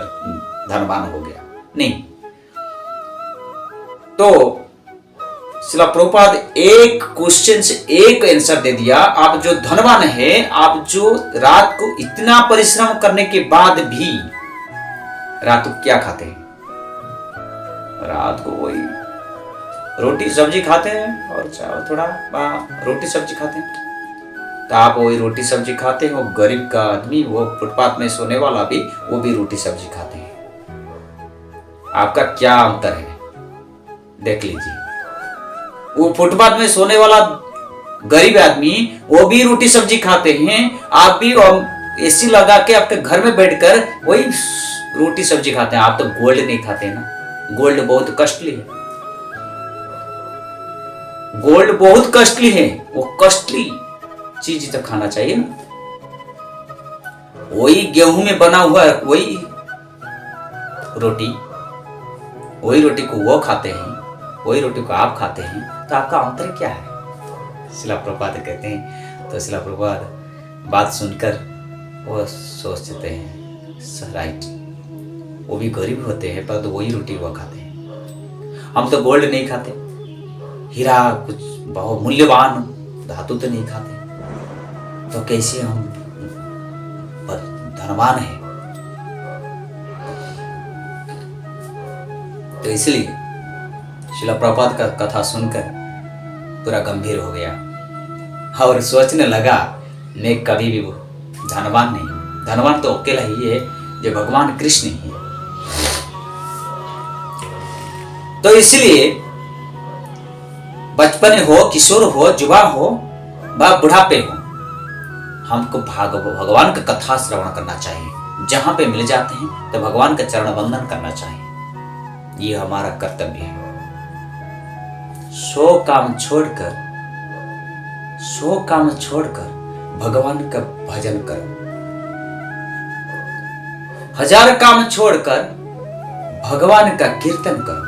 धनवान हो गया। नहीं, तो शिला प्रभुपाद एक क्वेश्चन से एक आंसर दे दिया। आप जो धनवान है, आप जो रात को इतना परिश्रम करने के बाद भी रात को क्या खाते हैं? रात को वही रोटी सब्जी खाते हैं, और चावल थोड़ा रोटी सब्जी खाते हैं। तो आप वही रोटी सब्जी खाते हैं, वो गरीब का आदमी, वो फुटपाथ में सोने वाला भी, वो भी रोटी सब्जी खाते हैं। आपका क्या अंतर है देख लीजिए। वो फुटपाथ में सोने वाला गरीब आदमी, वो भी रोटी सब्जी खाते हैं, आप भी एसी लगा के आपके घर में बैठकर वही रोटी सब्जी खाते हैं। आप तो गोल्ड नहीं खाते ना, गोल्ड बहुत कॉस्टली है, गोल्ड बहुत कॉस्टली है, वो कॉस्टली चीज तो खाना चाहिए ना। वही गेहूं में बना हुआ वही रोटी को वो खाते हैं, वही रोटी को आप खाते हैं, तो आपका अंतर क्या है? शिला प्रभुपाद कहते हैं। तो शिला प्रभुपाद बात सुनकर वो सोचते हैं राइट, वो भी गरीब होते हैं, पर तो वही रोटी वो खाते हैं। हम तो गोल्ड नहीं खाते, हीरा कुछ बहुत मूल्यवान धातु तो नहीं खाते, तो कैसे हम धनवान हैं? तो इसलिए शिला प्रभुपाद का कथा सुनकर पूरा गंभीर हो गया और सोचने लगा मैं कभी भी वो धनवान नहीं, धनवान तो अकेला ही है जो भगवान कृष्ण ही है। तो इसलिए बचपन हो, किशोर हो, जुवा हो, बुढ़ापे हो, हमको भगवान का कथा श्रवण करना चाहिए। जहां पे मिल जाते हैं तो भगवान का चरण वंदन करना चाहिए, ये हमारा कर्तव्य है। सौ काम छोड़कर भगवान का भजन करो, 1000 काम छोड़कर भगवान का कीर्तन करो,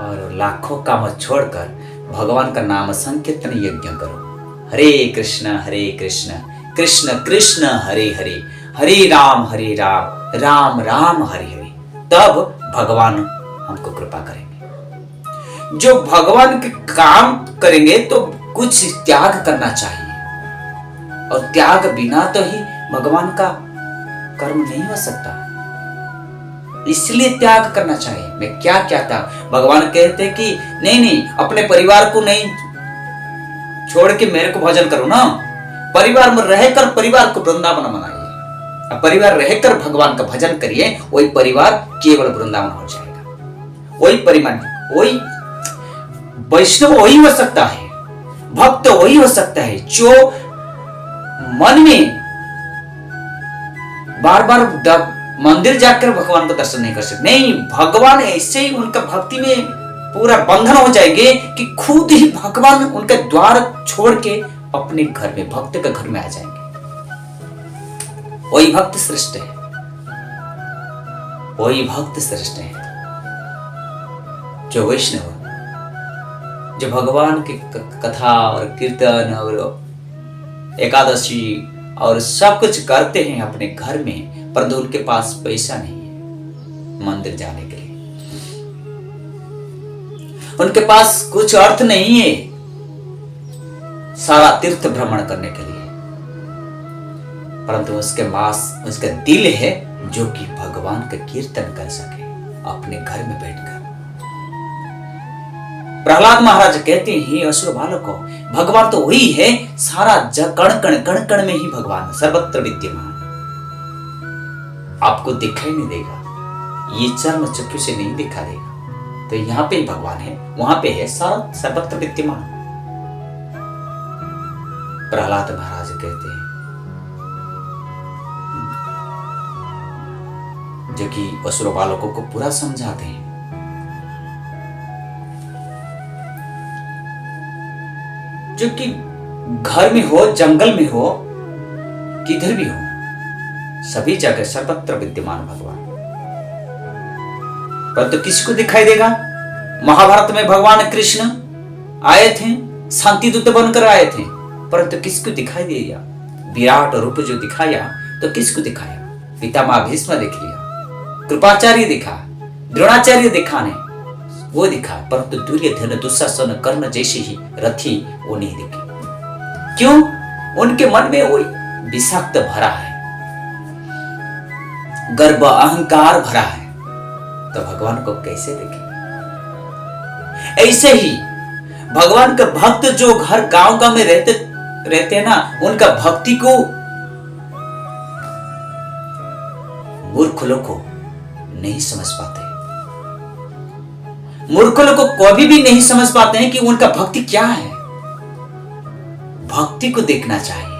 और लाखों काम छोड़कर भगवान का नाम संकीर्तन यज्ञ करो। हरे कृष्ण कृष्ण कृष्ण हरे हरे, हरे राम राम राम हरे हरे। तब भगवान हमको कृपा करेंगे। जो भगवान के काम करेंगे तो कुछ त्याग करना चाहिए, और त्याग बिना तो ही भगवान का कर्म नहीं हो सकता, इसलिए त्याग करना चाहिए। मैं क्या कहता, भगवान कहते कि नहीं अपने परिवार को नहीं छोड़ के मेरे को भजन करो ना, परिवार में रहकर परिवार को वृंदावन बनाइए, परिवार रहकर भगवान का भजन करिए, वही परिवार केवल वृंदावन हो जाएगा। वही परिवार, वही वैष्णव वही हो सकता है, भक्त वही हो सकता है जो मन में बार बार मंदिर जाकर भगवान का दर्शन नहीं कर सकते। नहीं, भगवान ऐसे ही उनका भक्ति में पूरा बंधन हो जाएंगे कि खुद ही भगवान उनके द्वार छोड़ के अपने घर में, भक्त के घर में आ जाएंगे। वही भक्त श्रेष्ठ है, वही भक्त श्रेष्ठ है जो वैष्णव जो भगवान की कथा और कीर्तन और एकादशी और सब कुछ करते हैं अपने घर में, परंतु उनके पास पैसा नहीं है मंदिर जाने के लिए, उनके पास कुछ अर्थ नहीं है सारा तीर्थ भ्रमण करने के लिए, परंतु उसके पास उसका दिल है जो कि भगवान का कीर्तन कर सके अपने घर में बैठकर। प्रहलाद महाराज कहते हैं, असुर बालकों, भगवान तो वही है, सारा कण कण कण में ही भगवान सर्वत्र विद्यमान, आपको दिखाई नहीं देगा, ये चर्म चक्षु से नहीं दिखा देगा, तो यहाँ पे ही भगवान है, वहां पे है, सारा सर्वत्र विद्यमान। प्रहलाद महाराज कहते हैं, जो कि असुर बालकों को पूरा समझाते हैं, जो कि घर में हो, जंगल में हो, किधर भी हो, सभी जगह सर्वत्र विद्यमान भगवान। परंतु किसको दिखाई देगा? महाभारत में भगवान कृष्ण आए थे, शांति दूत बनकर आए थे, परंतु किसको दिखाई दिया? विराट रूप जो दिखाया, तो किसको दिखाया? पितामह भीष्म दिख लिया, कृपाचार्य दिखा, द्रोणाचार्य दिखाने वो दिखा, परंतु दुर्योधन, दुशासन, कर्ण जैसे ही रथी वो नहीं दिखे। क्यों? उनके मन में वो विषाक्त भरा है, गर्व अहंकार भरा है, तो भगवान को कैसे देखें? ऐसे ही भगवान का भक्त जो घर गांव गांव में रहते हैं ना, उनका भक्ति को मूर्ख लोग को नहीं समझ पाते, मूर्ख लोग को कभी भी नहीं समझ पाते हैं कि उनका भक्ति क्या है। भक्ति को देखना चाहिए,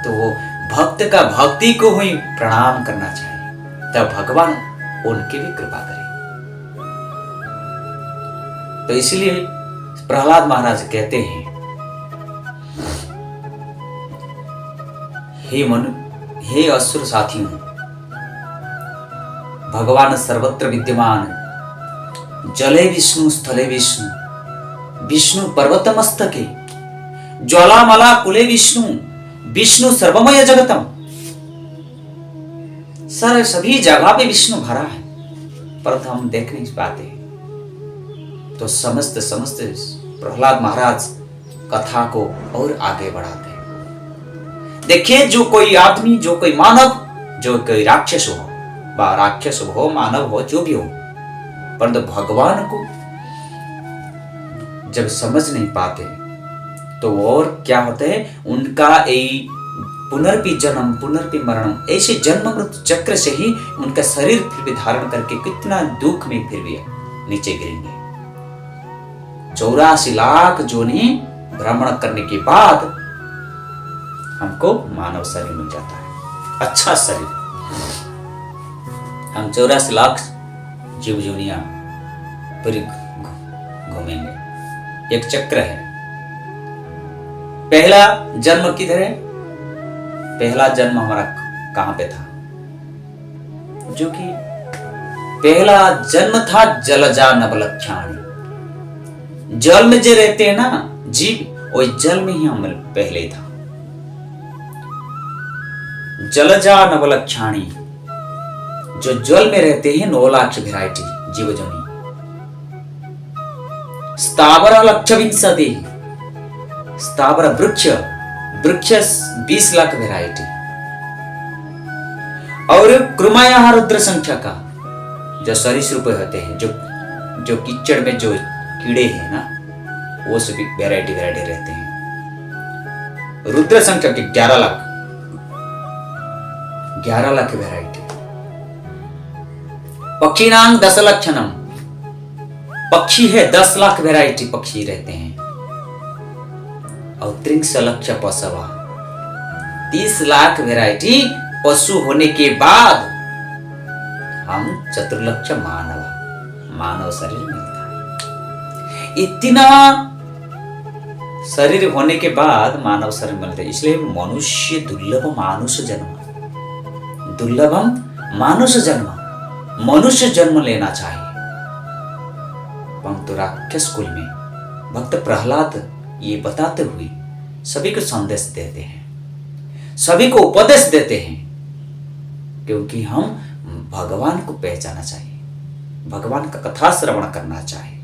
तो वो भक्त का भक्ति को ही प्रणाम करना चाहिए, तब भगवान उनकी भी कृपा करे। तो इसलिए प्रहलाद महाराज कहते हैं, हे मनु, हे असुर साथियों, भगवान सर्वत्र विद्यमान, जले विष्णु, स्थले विष्णु, विष्णु पर्वत मस्तके, ज्वालामला कुले विष्णु, विष्णु सर्वमय जगतम। सर सभी जगह पे विष्णु भरा है, परंतु हम देख नहीं पाते। तो समस्त प्रहलाद महाराज कथा को और आगे बढ़ाते हैं। देखिए, जो कोई आदमी, जो कोई मानव, जो कोई राक्षस हो, मानव हो, जो भी हो, परंतु भगवान को जब समझ नहीं पाते तो और क्या होता है, उनका पुनर्पि जन्म पुनर्पि मरणम, ऐसे जन्म मृत्यु चक्र से ही उनका शरीर फिर भी धारण करके कितना दुख में फिर भी नीचे गिरेंगे। 84 लाख जोनि भ्रमण करने के बाद हमको मानव शरीर मिल जाता है, अच्छा शरीर। हम 84 लाख जीव जोनिया पूरी घूमेंगे, एक चक्र है। पहला जन्म किधर है? पहला जन्म हमारा कहां पे था? जो कि पहला जन्म था जलजा नवलक्षाणी, जल में जो रहते हैं ना जीव, वो जल में ही हम पहले था। जलजा नवलक्षाणी, जो जल में रहते हैं 9 लाख वेराइटी जीव जोनि। स्थावर लक्ष विंशति, स्थावर वृक्ष 20 लाख वेराइटी। और कृमया रुद्र संख्या का, जो सरीसृप होते हैं, जो कीचड़ में जो कीड़े हैं ना, वो सभी वेराइटी रहते हैं। रुद्र संख्या के 11 लाख वेराइटी। पक्षीनांग 10 लक्षणम, पक्षी है 10 लाख वेराइटी पक्षी रहते हैं। और 30 लक्ष पशुवा, 30 लाख वेराइटी पशु होने के बाद हम 4 लक्ष मानव शरीर मिलता है। इतना शरीर होने के बाद मानव शरीर मिलता है। इसलिए मनुष्य दुर्लभ मानुष जन्म, दुर्लभम मानुष जन्म, मनुष्य जन्म लेना चाहिए। परंतु राक्षस कुल में भक्त प्रहलाद ये बताते हुए सभी को संदेश देते हैं, सभी को उपदेश देते हैं, क्योंकि हम भगवान को पहचाना चाहिए, भगवान का कथा श्रवण करना चाहिए।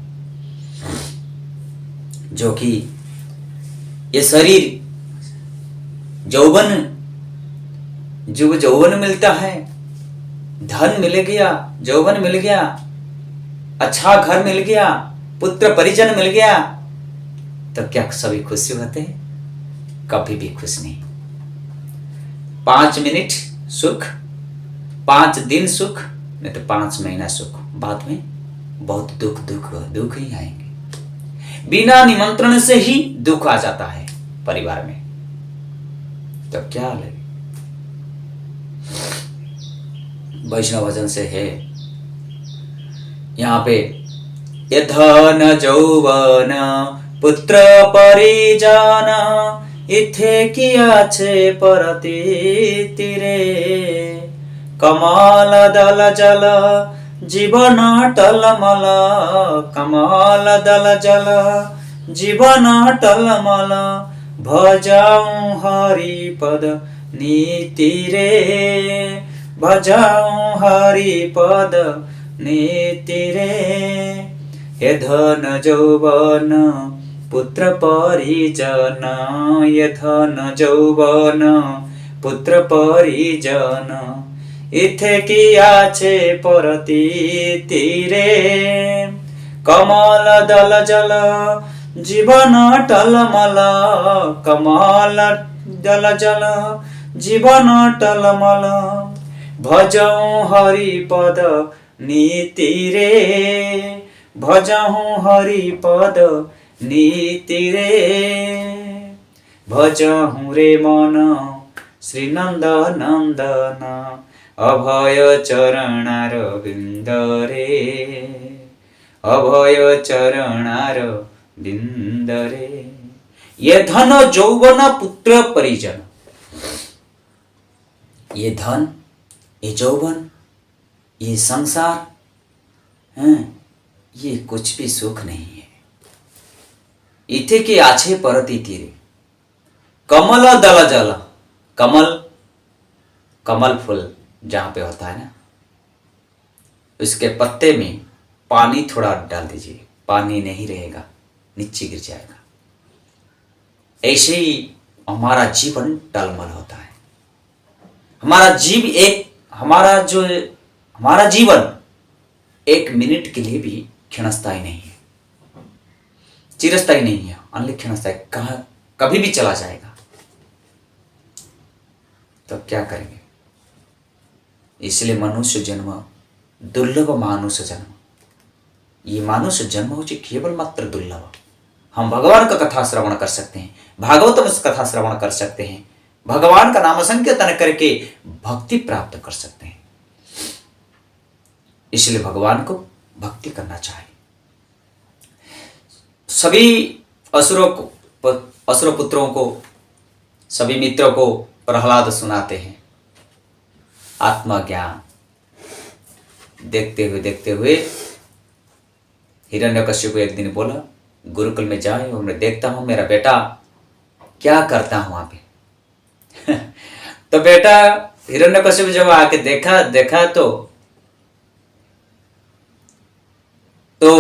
जो कि ये शरीर यौवन मिलता है, धन मिल गया, यौवन मिल गया, अच्छा घर मिल गया, पुत्र परिजन मिल गया, तो क्या सभी खुश होते हैं? कभी भी खुश नहीं। 5 मिनट सुख, 5 दिन सुख, नहीं तो 5 महीना सुख, बाद में बहुत दुख ही आएंगे। बिना निमंत्रण से ही दुख आ जाता है परिवार में, तो क्या लगे। वैष्णव भजन से है यहाँ पे, ये धन यौवन पुत्र परिजन इथे किया छे परती तीरे, कमल दल जल जीवन टलमल, कमल दल जल जीवन टलमल, भजाऊं हरि पद नीति रे, भजाऊं हरि पद नीति रे। हे धन यौवन पुत्र परिजन, ये धन यौवन पुत्र परिजन इथे किया छे परती तीरे, कमल दल जल जीवन टलमल, कमल दल जल जीवन टलमल, भजऊं हरि पद नीति रे, भजऊं हरि पद नीति रे, भजऊं रे मन श्री नंद नंदन, अभय चरणार बिंद रे, अभय चरणार बिंद रे। ये धन यौवन पुत्र परिजन, ये धन, ये यौवन, ये संसार है, ये कुछ भी सुख नहीं है। इथे के आछे परती तीरे, कमल दल जल, कमल, कमल फूल जहां पे होता है ना, उसके पत्ते में पानी थोड़ा डाल दीजिए, पानी नहीं रहेगा, नीचे गिर जाएगा। ऐसे ही हमारा जीवन टलमल होता है। हमारा जीवन 1 मिनट के लिए भी क्षणस्थायी नहीं है, चिरस्थायी नहीं है, अन्य क्षणस्थायी, कभी भी चला जाएगा। तो क्या करेंगे? इसलिए मनुष्य जन्म दुर्लभ, मानुष जन्म, ये मानुष जन्म हो केवल मात्र दुर्लभ। हम भगवान का कथा श्रवण कर सकते हैं, भागवत में कथा श्रवण कर सकते हैं, भगवान का नाम संकीर्तन करके भक्ति प्राप्त कर सकते हैं। इसलिए भगवान को भक्ति करना चाहिए। सभी असुर पुत्रों को, सभी मित्रों को प्रहलाद सुनाते हैं आत्मज्ञान। देखते हुए हिरण्यकश्यप एक दिन बोला, गुरुकुल में जाए और मैं देखता हूं मेरा बेटा क्या करता हूं वहां पे। तो बेटा हिरण्यकश्यप जब आके देखा तो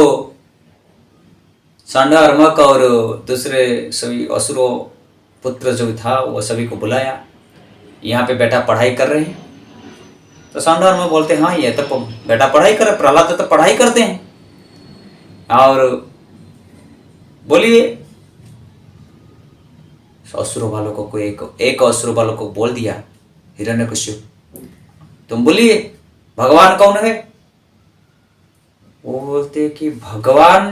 सांडार्मक और दूसरे सभी असुरों पुत्र जो था वो सभी को बुलाया, यहाँ पे बेटा पढ़ाई कर रहे हैं। तो सांडार्मक बोलते हाँ ये तो बेटा पढ़ाई कर रहे, प्रहलाद तो पढ़ाई करते हैं। और बोलिए, असुरों वालों को एक असुरों वालों को बोल दिया हिरण्यकश्यप, तुम बोलिए भगवान कौन है? वो बोलते कि भगवान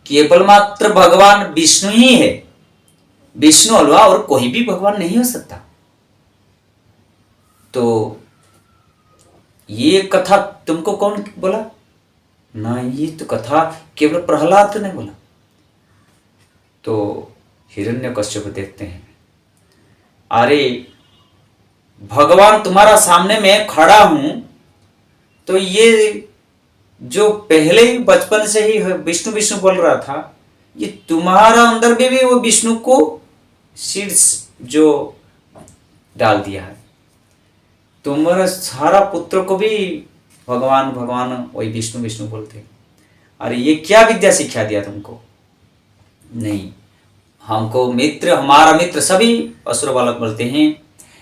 केवल मात्र भगवान विष्णु ही है, विष्णु अलावा और कोई भी भगवान नहीं हो सकता। तो ये कथा तुमको कौन बोला? ना, ये तो कथा केवल प्रहलाद ने बोला। तो हिरण्यकश्यप देखते हैं, अरे भगवान तुम्हारा सामने में खड़ा हूं, तो ये जो पहले ही बचपन से ही विष्णु विष्णु बोल रहा था, ये तुम्हारा अंदर में भी वो विष्णु को सीड्स जो डाल दिया है। तुम्हारा सारा पुत्र को भी भगवान भगवान वही विष्णु विष्णु बोलते हैं। अरे ये क्या विद्या सिखा दिया तुमको? नहीं, हमको मित्र, हमारा मित्र सभी असुर बालक बोलते हैं।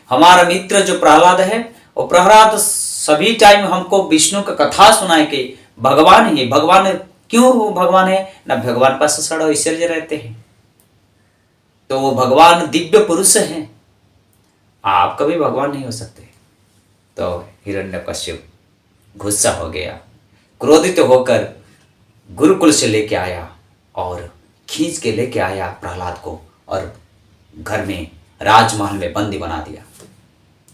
हमारा मित्र जो प्रहलाद है, वो प्रहलाद सभी टाइम हमको विष्णु का कथा सुनाए कि भगवान ही भगवान। क्यों वो भगवान है ना? भगवान पास सड़ा ऐश्वर्य रहते हैं, तो वो भगवान दिव्य पुरुष हैं। आप कभी भगवान नहीं हो सकते। तो हिरण्यकश्यप गुस्सा हो गया, क्रोधित होकर गुरुकुल से लेके आया और खींच के लेके आया प्रहलाद को और घर में राजमहल में बंदी बना दिया।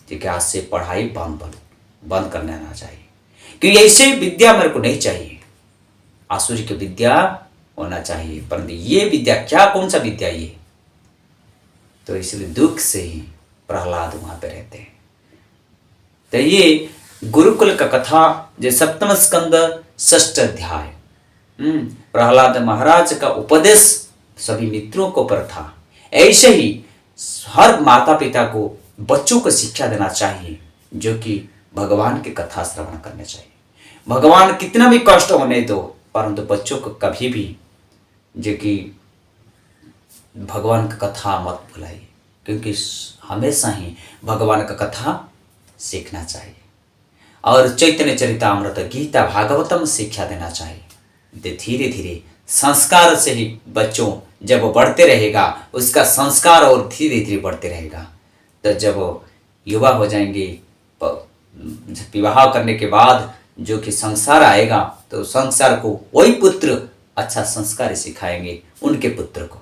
ठीक है, आज से पढ़ाई बंद करने आना चाहिए, क्योंकि ऐसे विद्या मेरे को नहीं चाहिए। आसुरी की विद्या होना चाहिए, परंतु ये विद्या क्या, कौन सा विद्या ये? तो इसलिए दुख से ही प्रहलाद वहां पे रहते हैं। तो ये गुरुकुल का कथा जो सप्तम स्कंद 6 अध्याय, प्रहलाद महाराज का उपदेश सभी मित्रों को पर था। ऐसे ही हर माता पिता को बच्चों को शिक्षा देना चाहिए, जो कि भगवान की कथा श्रवण करने चाहिए। भगवान कितना भी कष्ट होने दो, परंतु बच्चों को कभी भी जो कि भगवान का कथा मत भुलाइए, क्योंकि हमेशा ही भगवान का कथा सीखना चाहिए। और चैतन्य चरितामृत, गीता, भागवतम शिक्षा देना चाहिए। धीरे धीरे संस्कार से ही बच्चों जब वो बढ़ते रहेगा, उसका संस्कार और धीरे धीरे बढ़ते रहेगा। तो जब वो युवा हो जाएंगे, विवाह करने के बाद जो कि संसार आएगा, तो संसार को वही पुत्र अच्छा संस्कार सिखाएंगे उनके पुत्र को।